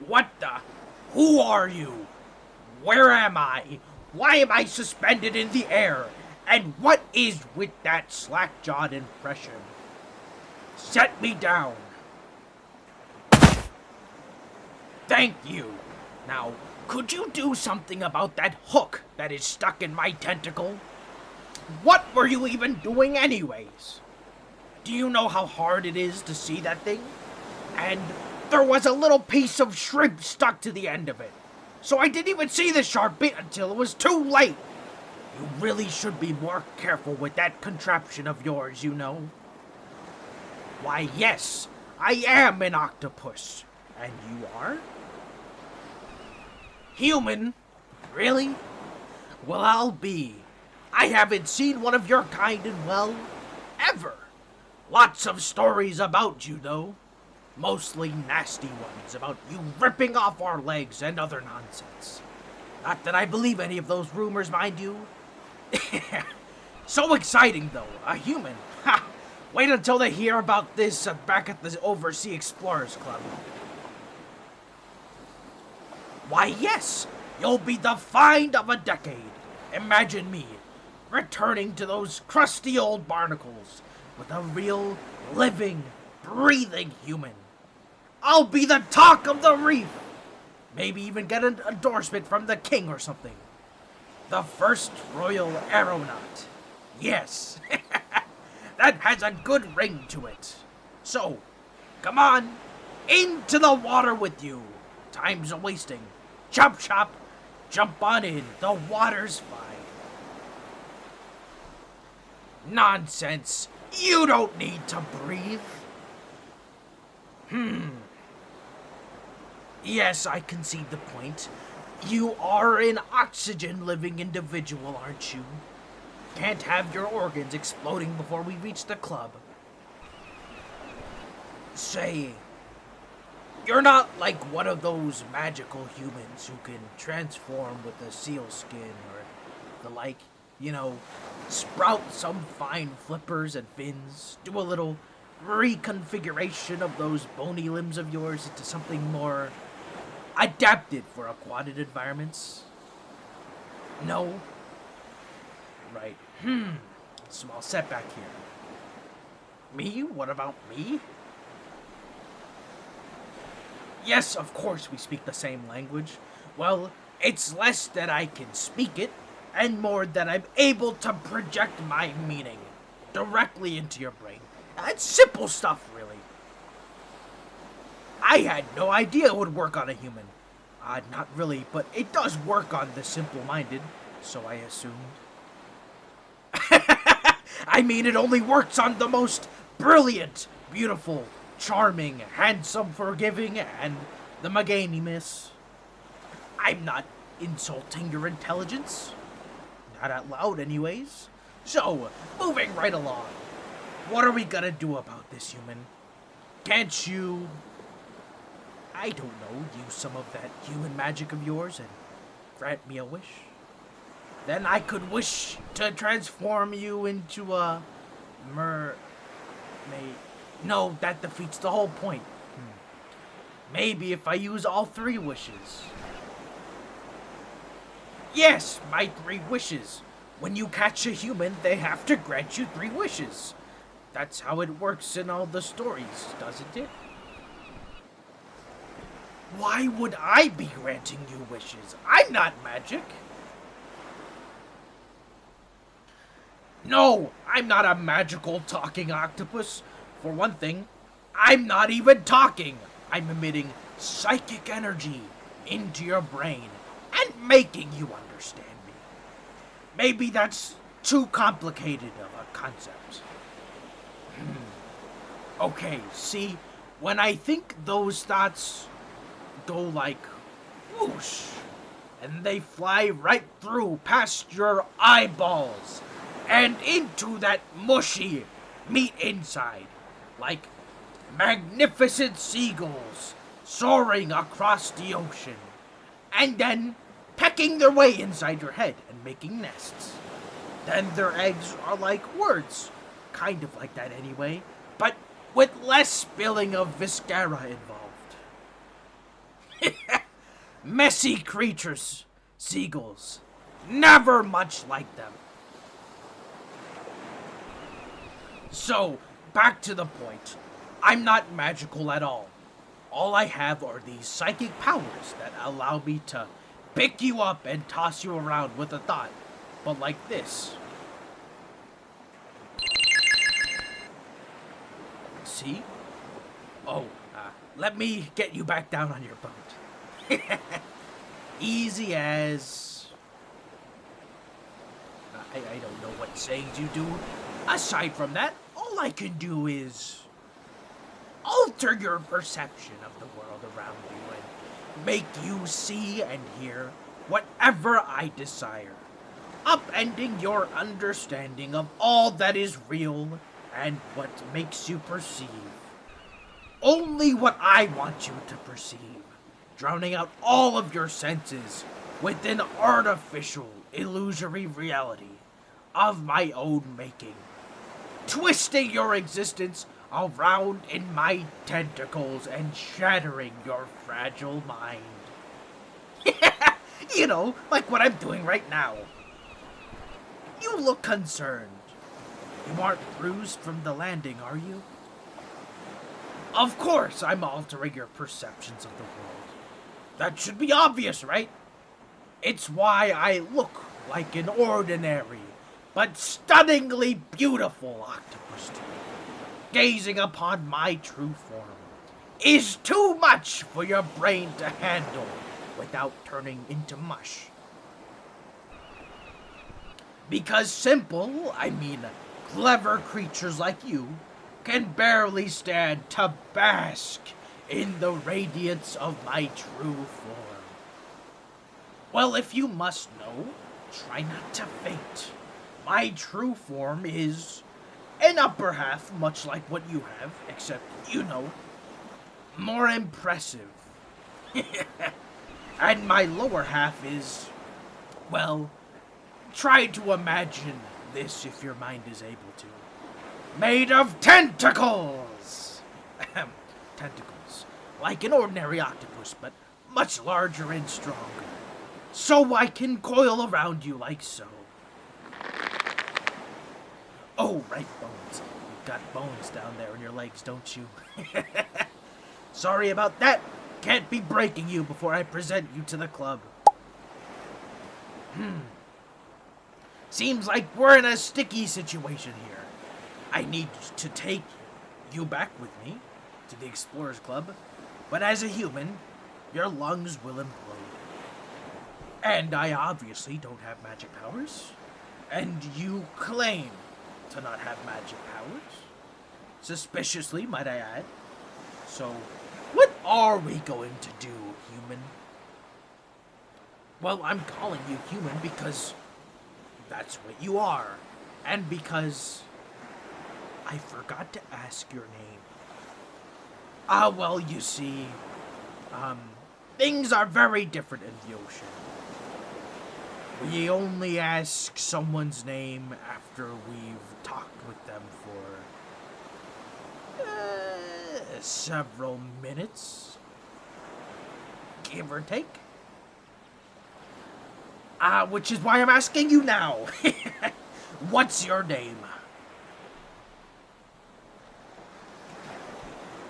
What the? Who are you? Where am I? Why am I suspended in the air? And what is with that slack-jawed impression? Set me down. Thank you. Now, could you do something about that hook that is stuck in my tentacle? What were you even doing anyways? Do you know how hard it is to see that thing? And there was a little piece of shrimp stuck to the end of it. So I didn't even see the sharp bit until it was too late. You really should be more careful with that contraption of yours, you know. Why, yes, I am an octopus. And you are? Human? Really? Well, I'll be. I haven't seen one of your kind in, well, ever. Lots of stories about you, though. Mostly nasty ones about you ripping off our legs and other nonsense. Not that I believe any of those rumors, mind you. So exciting, though. A human. Ha! Wait until they hear about this back at the Oversea Explorers Club. Why, yes, you'll be the find of a decade. Imagine me returning to those crusty old barnacles with a real, living, breathing human. I'll be the talk of the reef. Maybe even get an endorsement from the king or something. The first royal aeronaut. Yes, that has a good ring to it. So, come on, into the water with you. Time's a wasting. Chop chop, jump on in, the water's fine. Nonsense, you don't need to breathe. Yes, I concede the point. You are an oxygen-living individual, aren't you? Can't have your organs exploding before we reach the club. Say, you're not like one of those magical humans who can transform with a seal skin or the like, you know, sprout some fine flippers and fins, do a little reconfiguration of those bony limbs of yours into something more adapted for aquatic environments? No? Right. Small setback here. Me? What about me? Yes, of course we speak the same language. Well, it's less that I can speak it, and more that I'm able to project my meaning directly into your brain. It's simple stuff, really. I had no idea it would work on a human. Not really, but it does work on the simple-minded, so I assumed. I mean, it only works on the most brilliant, beautiful, charming, handsome, forgiving, and the magnanimous. I'm not insulting your intelligence. Not out loud, anyways. So, moving right along. What are we gonna do about this, human? Can't you, I don't know, use some of that human magic of yours and grant me a wish? Then I could wish to transform you into a No, that defeats the whole point. Maybe if I use all 3 wishes. Yes, my 3 wishes. When you catch a human, they have to grant you 3 wishes. That's how it works in all the stories, doesn't it? Why would I be granting you wishes? I'm not magic. No, I'm not a magical talking octopus. For one thing, I'm not even talking. I'm emitting psychic energy into your brain and making you understand me. Maybe that's too complicated of a concept. Okay, see, when I think those thoughts go like whoosh, and they fly right through past your eyeballs and into that mushy meat inside, like magnificent seagulls soaring across the ocean, and then pecking their way inside your head and making nests. Then their eggs are like words, kind of like that anyway, but with less spilling of viscera involved. Messy creatures, seagulls. Never much like them. So, back to the point. I'm not magical at all. All I have are these psychic powers that allow me to pick you up and toss you around with a thought. But like this. See? Oh, let me get you back down on your boat. Easy as... I don't know what sayings you do. Aside from that, all I can do is alter your perception of the world around you and make you see and hear whatever I desire, upending your understanding of all that is real and what makes you perceive. Only what I want you to perceive, drowning out all of your senses with an artificial, illusory reality of my own making, twisting your existence around in my tentacles and shattering your fragile mind. You know, like what I'm doing right now. You look concerned. You aren't bruised from the landing, are you? Of course I'm altering your perceptions of the world. That should be obvious, right? It's why I look like an ordinary, but stunningly beautiful octopus to you. Gazing upon my true form is too much for your brain to handle without turning into mush. Because simple, I mean clever creatures like you can barely stand to bask in the radiance of my true form. Well, if you must know, try not to faint. My true form is an upper half, much like what you have, except, you know, more impressive. And my lower half is, well, try to imagine this if your mind is able to. Made of tentacles! Tentacles. Like an ordinary octopus, but much larger and stronger. So I can coil around you like so. Oh, right, bones. You've got bones down there in your legs, don't you? Sorry about that. Can't be breaking you before I present you to the club. Seems like we're in a sticky situation here. I need to take you back with me to the Explorers Club, but as a human, your lungs will implode. And I obviously don't have magic powers, and you claim to not have magic powers. Suspiciously, might I add. So, what are we going to do, human? Well, I'm calling you human because that's what you are. And because I forgot to ask your name. Well, you see, things are very different in the ocean. We only ask someone's name after we've talked with them for several minutes, give or take. Which is why I'm asking you now. What's your name?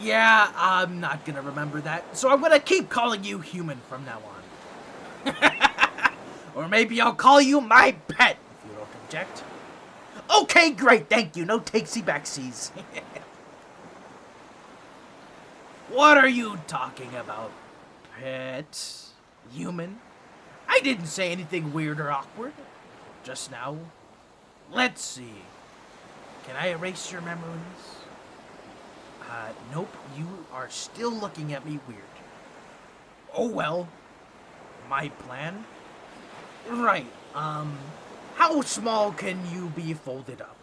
Yeah, I'm not gonna remember that, so I'm gonna keep calling you human from now on. Or maybe I'll call you my pet, if you don't object. Okay, great, thank you. No takesy-backsies. What are you talking about, pet? Human? I didn't say anything weird or awkward just now. Let's see. Can I erase your memories? Nope, you are still looking at me weird. Oh well. My plan? Right, how small can you be folded up?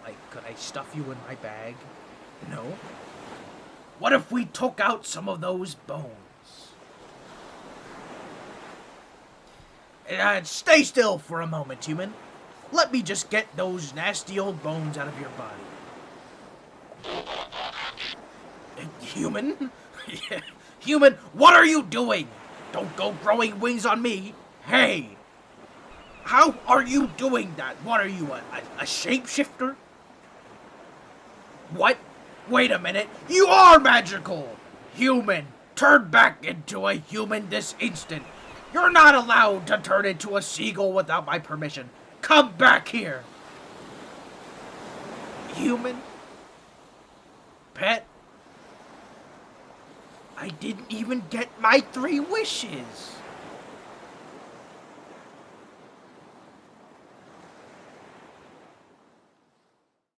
Like, could I stuff you in my bag? No. What if we took out some of those bones? Stay still for a moment, human. Let me just get those nasty old bones out of your body. Human? Human, what are you doing? Don't go growing wings on me. Hey! How are you doing that? What are you, a shapeshifter? What? Wait a minute. You are magical! Human, turn back into a human this instant. You're not allowed to turn into a seagull without my permission. Come back here. Human? Pet? I didn't even get my 3 wishes.